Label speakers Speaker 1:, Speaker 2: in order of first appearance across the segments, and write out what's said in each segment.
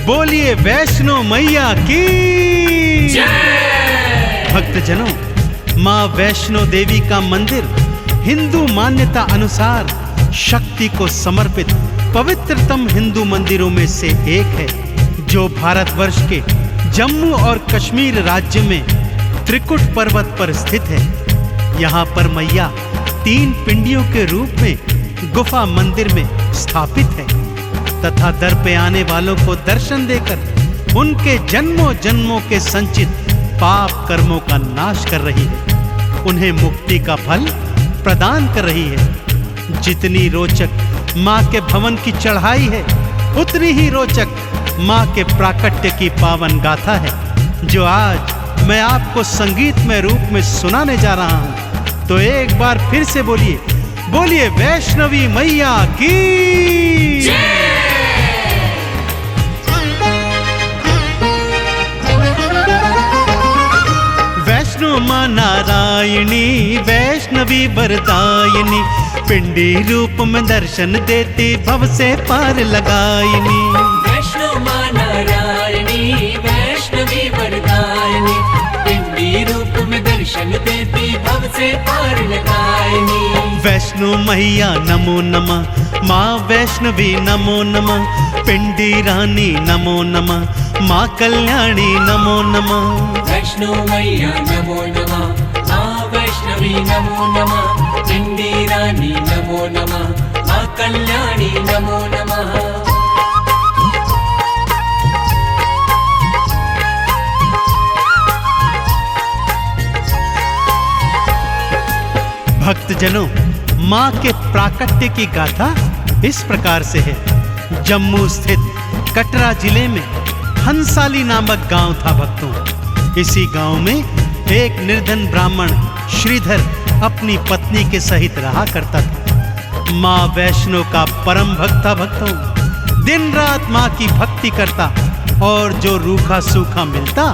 Speaker 1: बोलिए वैष्णो मैया की
Speaker 2: जय।
Speaker 1: भक्तजनों, माँ वैष्णो देवी का मंदिर हिंदू मान्यता अनुसार शक्ति को समर्पित पवित्रतम हिंदू मंदिरों में से एक है, जो भारतवर्ष के जम्मू और कश्मीर राज्य में त्रिकुट पर्वत पर स्थित है। यहाँ पर मैया 3 पिंडियों के रूप में गुफा मंदिर में स्थापित है तथा दर पे आने वालों को दर्शन देकर उनके जन्मों जन्मों के संचित पाप कर्मों का नाश कर रही है, उन्हें मुक्ति का फल प्रदान कर रही है। जितनी रोचक माँ के भवन की चढ़ाई है, उतनी ही रोचक माँ के प्राकट्य की पावन गाथा है, जो आज मैं आपको संगीतमय रूप में सुनाने जा रहा हूँ। तो एक बार फिर से बोलिए, बोलिए वैष्णवी मैया की
Speaker 2: जय।
Speaker 1: वैष्णो माँ नारायणी वैष्णवी वरदायिनी, पिंडी रूप में दर्शन देती भव से पार लगायिनी।
Speaker 2: वैष्णो माँ नारायणी वैष्णवी वरदायिनी, पिंडी रूप में दर्शन देती भव से पार लगायिनी।
Speaker 1: वैष्णो मैया नमो नमः, माँ वैष्णवी नमो नमः, पिंडी रानी नमो नमः, माँ कल्याणी नमो नमः।
Speaker 2: वैष्णो मैया नमो नमः, माँ वैष्णवी नमो नमः, पिंडी रानी नमो नमः, माँ कल्याणी नमो नमः।
Speaker 1: भक्तजनों, माँ के प्राकट्य की गाथा इस प्रकार से है। जम्मू स्थित कटरा जिले में हंसाली नामक गांव था भक्तों। इसी गांव में एक निर्धन ब्राह्मण श्रीधर अपनी पत्नी के सहित रहा करता था। माँ वैष्णो का परम भक्त था भक्तों। दिन रात माँ की भक्ति करता और जो रूखा सूखा मिलता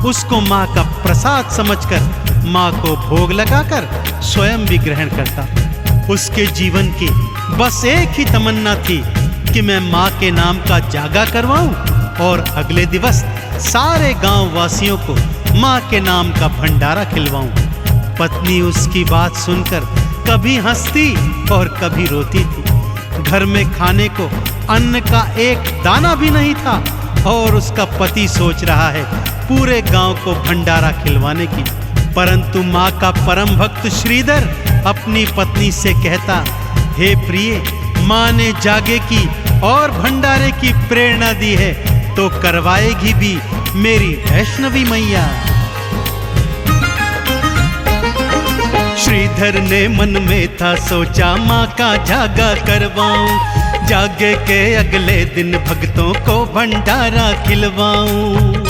Speaker 1: उसको माँ का प्रसाद समझकर माँ को भोग लगाकर स्वयं भी ग्रहण करता। उसके जीवन की बस एक ही तमन्ना थी कि मैं माँ के नाम का जागा करवाऊं और अगले दिवस सारे गांव वासियों को माँ के नाम का भंडारा खिलवाऊं। पत्नी उसकी बात सुनकर कभी हंसती और कभी रोती थी। घर में खाने को अन्न का एक दाना भी नहीं था और उसका पति सोच रहा है पूरे गांव को भंडारा खिलवाने की। परंतु माँ का परम भक्त श्रीधर अपनी पत्नी से कहता, हे प्रिय, माँ ने जागे की और भंडारे की प्रेरणा दी है तो करवाएगी भी मेरी वैष्णवी मैया। श्रीधर ने मन में था सोचा माँ का जागा करवाऊं, जागे के अगले दिन भक्तों को भंडारा खिलवाऊं।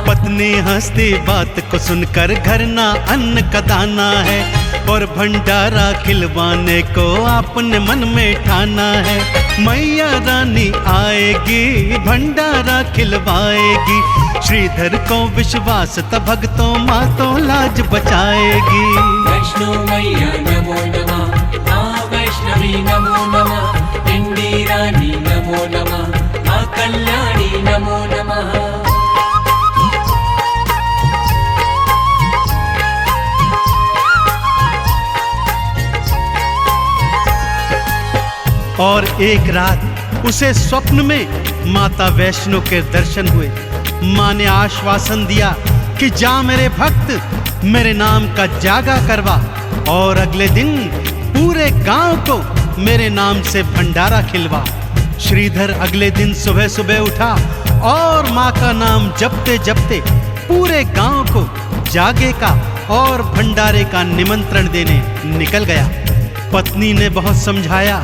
Speaker 1: पत्नी हंसती बात को सुनकर घर ना अन्न का दाना है और भंडारा खिलवाने को आपने मन में ठाना है। मैया रानी आएगी भंडारा खिलवाएगी, श्रीधर को विश्वास था भक्तों माँ तो लाज बचाएगी।
Speaker 2: वैष्णो मैया नमो नमः, माँ वैष्णवी नमो नमः, पिंडी रानी नमो नमः, माँ कल्याणी नमो नमः।
Speaker 1: और एक रात उसे स्वप्न में माता वैष्णो के दर्शन हुए। माँ ने आश्वासन दिया कि जा मेरे भक्त, मेरे नाम का जागा करवा और अगले दिन पूरे गांव को मेरे नाम से भंडारा खिलवा। श्रीधर अगले दिन सुबह सुबह उठा और माँ का नाम जपते जपते पूरे गांव को जागे का और भंडारे का निमंत्रण देने निकल गया। पत्नी ने बहुत समझाया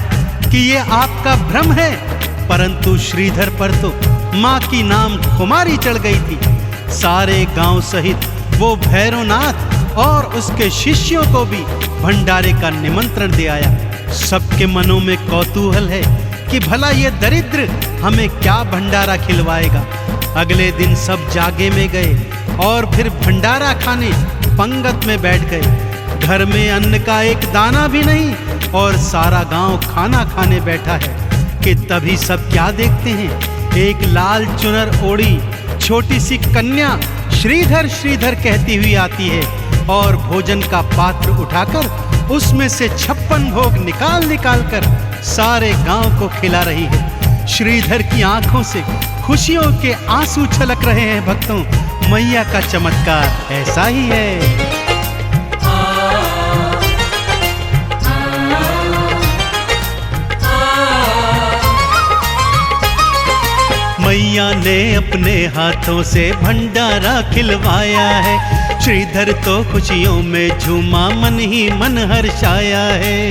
Speaker 1: कि ये आपका भ्रम है, परंतु श्रीधर पर तो माँ की नाम कुमारी चढ़ गई थी। सारे गांव सहित वो भैरवनाथ और उसके शिष्यों को भी भंडारे का निमंत्रण दे आया। सबके मनों में कौतूहल है कि भला ये दरिद्र हमें क्या भंडारा खिलवाएगा। अगले दिन सब जागे में गए और फिर भंडारा खाने पंगत में बैठ गए। घर में अन्न का एक दाना भी नहीं और सारा गांव खाना खाने बैठा है कि तभी सब क्या देखते हैं, एक लाल चुनर ओढ़ी छोटी सी कन्या श्रीधर श्रीधर कहती हुई आती है और भोजन का पात्र उठाकर उसमें से 56 भोग निकाल निकाल कर सारे गांव को खिला रही है। श्रीधर की आंखों से खुशियों के आंसू छलक रहे हैं। भक्तों, मैया का चमत्कार ऐसा ही है। मैया ने अपने हाथों से भंडारा खिलवाया है। श्रीधर तो खुशियों में झूमा, मन ही मन हर्षाया है।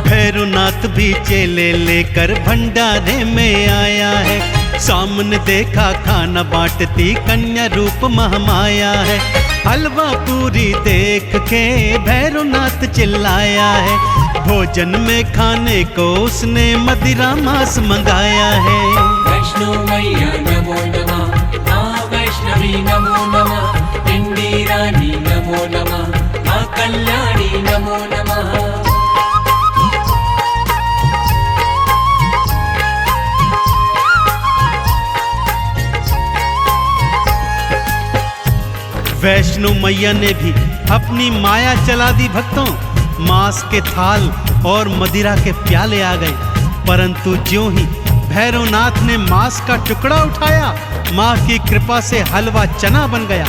Speaker 1: भैरवनाथ भी चेले लेकर भंडारे में आया है। सामने देखा खाना बांटती कन्या रूप महामाया है। हलवा पूरी देख के भैरवनाथ चिल्लाया है। भोजन में खाने को उसने मदिरा मांस मंगाया है।
Speaker 2: वैष्णो मैया नमो नमः, माँ वैष्णवी नमो नमः, पिंडी रानी नमो नमः, माँ कल्याणी नमो नमः।
Speaker 1: वैष्णो मैया ने भी अपनी माया चला दी। भक्तों, मांस के थाल और मदिरा के प्याले आ गए, परंतु ज्यों ही भैरवनाथ ने मांस का टुकड़ा उठाया, माँ की कृपा से हलवा चना बन गया।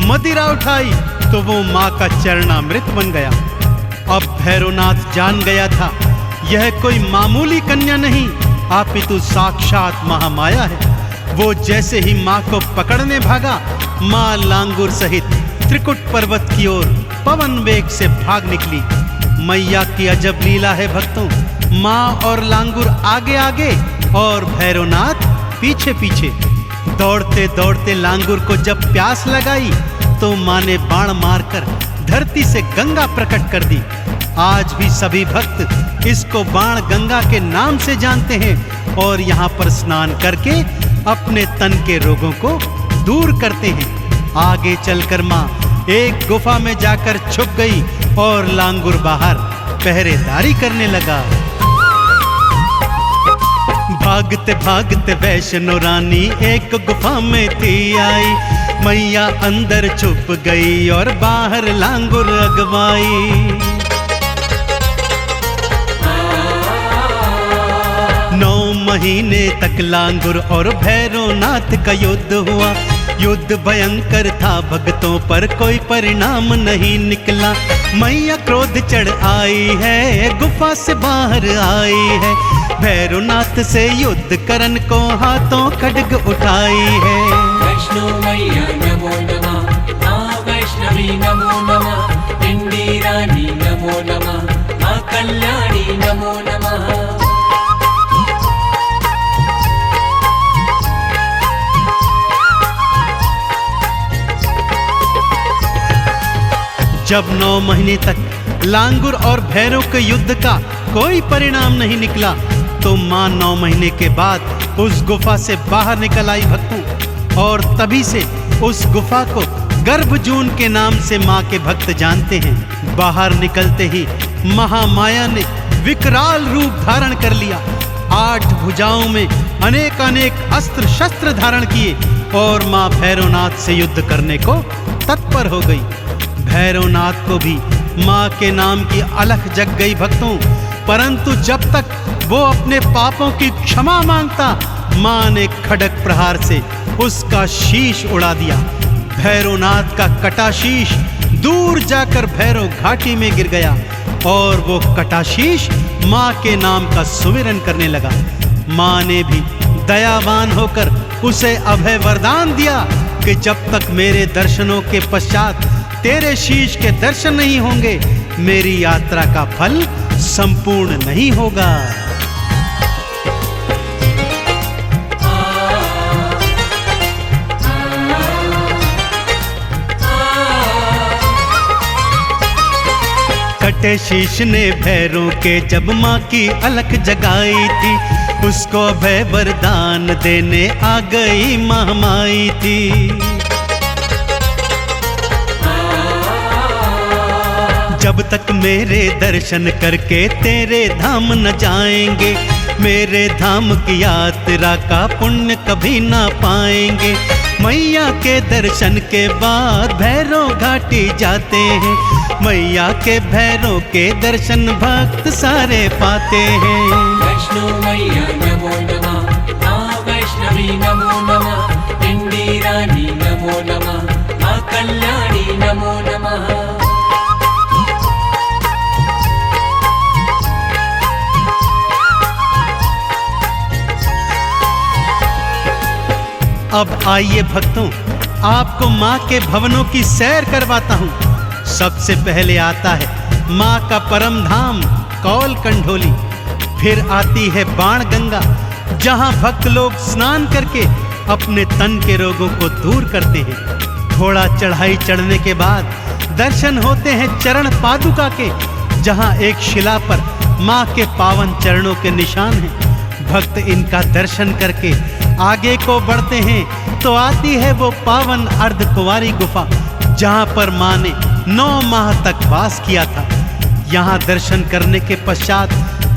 Speaker 1: मदिरा उठाई तो वो माँ का चरणामृत बन गया। अब भैरवनाथ जान गया था यह कोई मामूली कन्या नहीं, अपितु साक्षात महामाया है। वो जैसे ही माँ को पकड़ने भागा, माँ लांगुर सहित त्रिकुट पर्वत की ओर पवन वेग से भाग निकली। मैया की अजब लीला है भक्तों, माँ और लांगुर आगे आगे और भैरवनाथ पीछे पीछे। दौड़ते दौड़ते लांगुर को जब प्यास लगाई तो माँ ने बाण मारकर धरती से गंगा प्रकट कर दी। आज भी सभी भक्त इसको बाण गंगा के नाम से जानते हैं और यहाँ पर स्नान करके अपने तन के रोगों को दूर करते हैं। आगे चलकर माँ एक गुफा में जाकर छुप गई और लांगुर बाहर पहरेदारी करने लगा। भागते भागते वैष्णो रानी एक गुफा में थी आई। मैया अंदर छुप गई और बाहर लांगुर अगवाई। 9 महीने तक लांगुर और भैरवनाथ का युद्ध हुआ। युद्ध भयंकर था, भक्तों पर कोई परिणाम नहीं निकला। मैया क्रोध चढ़ आई है, गुफा से बाहर आई है। भैरवनाथ से युद्ध करन को हाथों खड्ग उठाई है।
Speaker 2: वैष्णो मैया नमो नमः, माँ वैष्णवी नमो नमः, पिंडी रानी नमो नमः, माँ कल्याणी नमो नमः।
Speaker 1: जब 9 महीने तक लांगुर और भैरव के युद्ध का कोई परिणाम नहीं निकला तो माँ 9 महीने के बाद उस गुफा से बाहर निकल आई भक्तों। और तभी से उस गुफा को गर्भजून के नाम से माँ के भक्त जानते हैं। बाहर निकलते ही महामाया ने विकराल रूप धारण कर लिया। 8 भुजाओं में अनेक अनेक अस्त्र शस्त्र धारण किए और माँ भैरवनाथ से युद्ध करने को तत्पर हो गई। भैरवनाथ को भी माँ के नाम की अलख जग गई भक्तों, परंतु जब तक वो अपने पापों की क्षमा मांगता, माँ ने खड्ग प्रहार से उसका शीश उड़ा दिया। भैरवनाथ का कटा शीश दूर जाकर भैरव घाटी में गिर गया और वो कटा शीश माँ के नाम का सुमिरन करने लगा। माँ ने भी दयावान होकर उसे अभय वरदान दिया कि जब तक मेरे दर्शनों के पश्चात तेरे शीश के दर्शन नहीं होंगे, मेरी यात्रा का फल संपूर्ण नहीं होगा। कटे शीश ने भैरों के जब माँ की अलख जगाई थी, उसको भय वरदान देने आ गई महामाई थी। जब तक मेरे दर्शन करके तेरे धाम न जाएंगे, मेरे धाम की यात्रा का पुण्य कभी ना पाएंगे। मैया के दर्शन के बाद भैरव घाटी जाते हैं, मैया के भैरव के दर्शन भक्त सारे पाते हैं।
Speaker 2: वैष्णो मैया नमो नमः, माँ वैष्णवी नमो नमः, पिंडी रानी नमो नमः, माँ कल्याणी नमो नमः।
Speaker 1: अब आइए भक्तों, आपको माँ के भवनों की सैर करवाता हूँ। सबसे पहले आता है माँ का परम धाम कौल कंढोली, फिर आती है बाण गंगा, जहाँ भक्त लोग स्नान करके अपने तन के रोगों को दूर करते हैं। थोड़ा चढ़ाई चढ़ने के बाद दर्शन होते हैं चरण पादुका के, जहाँ एक शिला पर माँ के पावन चरणों के निशान हैं। भक्त इनका दर्शन करके आगे को बढ़ते हैं तो आती है वो पावन अर्धकुंवारी गुफा, जहाँ पर माँ ने 9 माह तक वास किया था। यहाँ दर्शन करने के पश्चात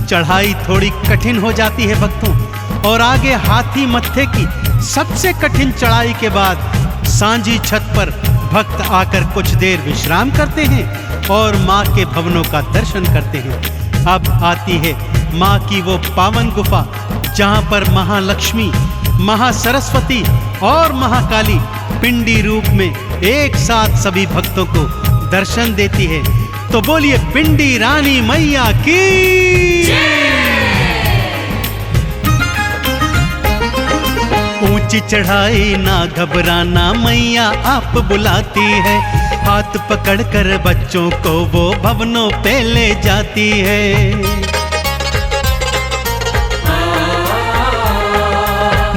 Speaker 1: चढ़ाई थोड़ी कठिन हो जाती है भक्तों, और आगे हाथी मत्थे की सबसे कठिन चढ़ाई के बाद सांझी छत पर भक्त आकर कुछ देर विश्राम करते हैं और माँ के भवनों का दर्शन करते हैं। अब आती है माँ की वो पावन गुफा, जहाँ पर महालक्ष्मी, महासरस्वती और महाकाली पिंडी रूप में एक साथ सभी भक्तों को दर्शन देती है। तो बोलिए पिंडी रानी मैया की। ऊंची चढ़ाई ना घबराना, मैया आप बुलाती है, हाथ पकड़कर बच्चों को वो भवनों पे ले जाती है।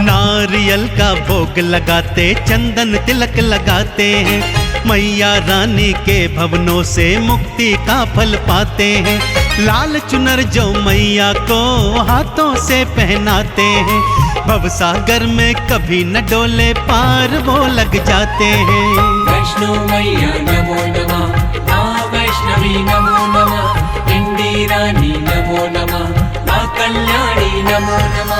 Speaker 1: नारियल का भोग लगाते, चंदन तिलक लगाते हैं, मैया रानी के भवनों से मुक्ति का फल पाते हैं। लाल चुनर जो मैया को हाथों से पहनाते हैं, भवसागर में कभी न डोले पार वो लग जाते हैं।
Speaker 2: वैष्णो मैया नमो नमः, माँ वैष्णवी नमो नमः, पिंडी रानी नमो नमः, माँ कल्याणी नमो नमः।